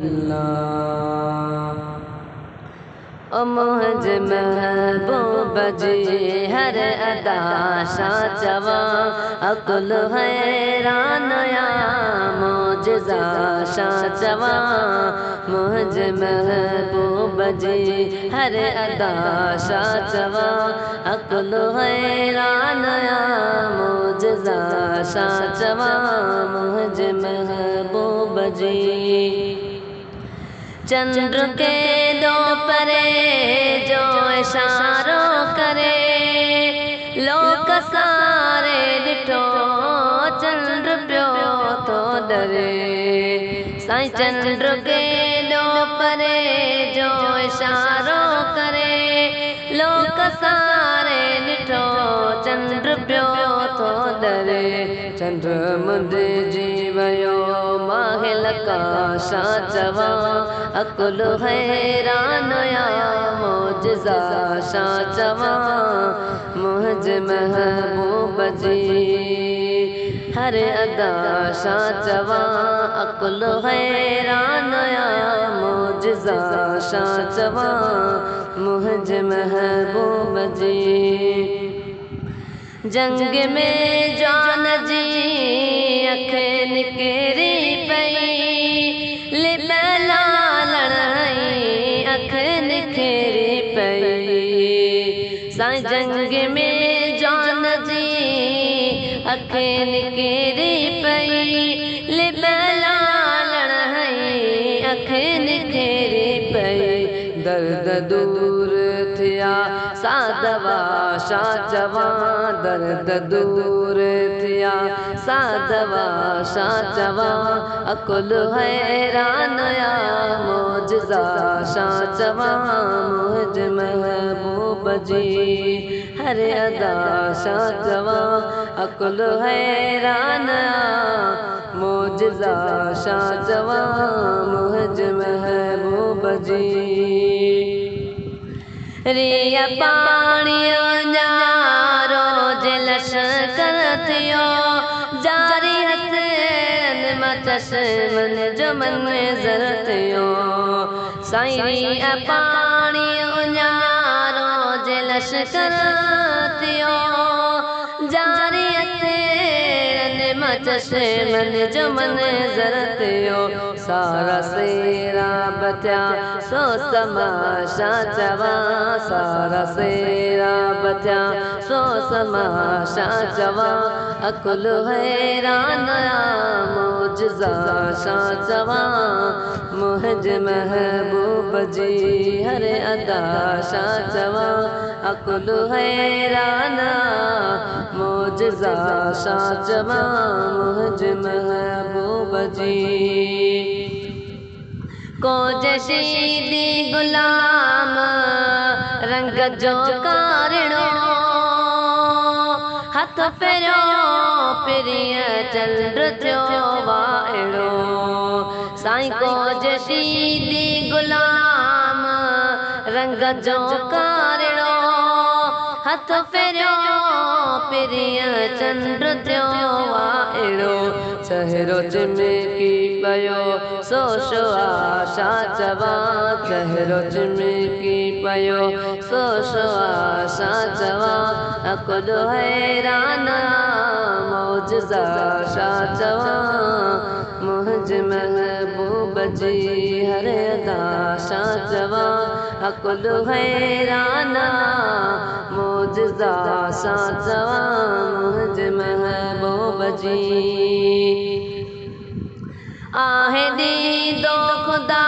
ओ मुझ महबूब जी हर अदा शां चवा अकुल हैरान या मोजज़ा शां चवा मुझ महबूब जी हर अदा शां चवा अकुल हैरान या मोजज़ा शां चवा मुझ महबूब जी। चंद्र के दो परे जो इशारो करे लोक सारे डिठो चंद्र प्यो तो डरे। साईं चंद्र के दो परे जो इशारो करे लोक सारे डिठो चंद्र प्यो तो डरे। चंद्र मुंद जी वयो माहिल का शां चवा अकुल हैरान या मोजज़ा शां चवा मुझ महबूब जी हर अदा शां चवा अकुल हैरान या मोजज़ा शां चवा मुझ महबूब जी। जंग में जान जी अखे निकेरी पई लिबला लड़ाई अख निखेरी पई। साईं जंग में जान जी अख निकेरी पई लिबला लड़ाई अख निखेरी पई। दर्द दूर थिया सादवा शां चवा दर्द दूर थिया सादवा शां चवा अकुल हैरान या मोजज़ा शां चवा मुझ महबूब जी हर अदा शां चवा अकुल हैरान या मोजज़ा शां चवा मुझ महबूब जी। रिया पाणीअ न्यारो जे लश्कर थियो जारी हथनि मां चश्मन जो मंज़र थियो। साईं रिया पाणीअ न्यारो जे लश्कर थियो जारी हथनि मां चश्मन जो मंज़र थियो। सारा सेरा बथिया सो समाशा चवा सारा सेरा बथिया सो समाशा चवा अकुल हैरान या मोजज़ा शां चवा मुझ महबूब जी हर अदा शां चवा अकुल हैरान मोजज़ा शां चवा मुझ महबूब जी। को जशीदी गुलाम रंग जो कारणो हथ फेरो प्रिय चंद्र थियो वाइड़ो। साईं को जशीदी गुलाम रंग जो कारणो हथ फेरो प्रिय चंद्र थियो वाइड़ो। चेहरो चिमकी पयो सो आशा चवा चेहरो चिमकी पयो सो आशा चवा अकुल हैरान मोजज़ा शां चवा मुझ महबूब जी हर अदा शां चवा अकुल हैरान मोजज़ा शां चवा मुझ महबूब जी। आहे दीदो खुदा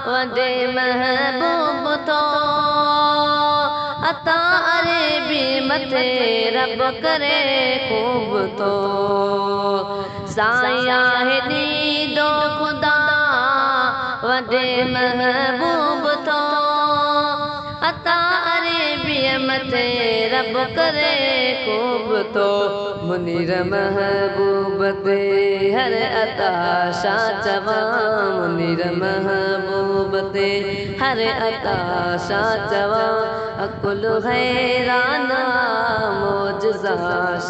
वॾे महबूब थो अता अरबी मथे रब करे ख़ूब थो। साईं आहे दीदो खुदा वॾे महबूब थो अता अरबी मते रब करे खूब तो मुनीर महबूब ते हर अता शा चवा मुनीर महबूब ते हर अता शा चवा अकुल हैराना मोजज़ा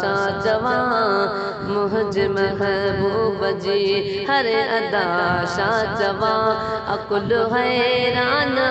शा चवा मुझ महबूब जी हर अदा शा चवा अकुल हैराना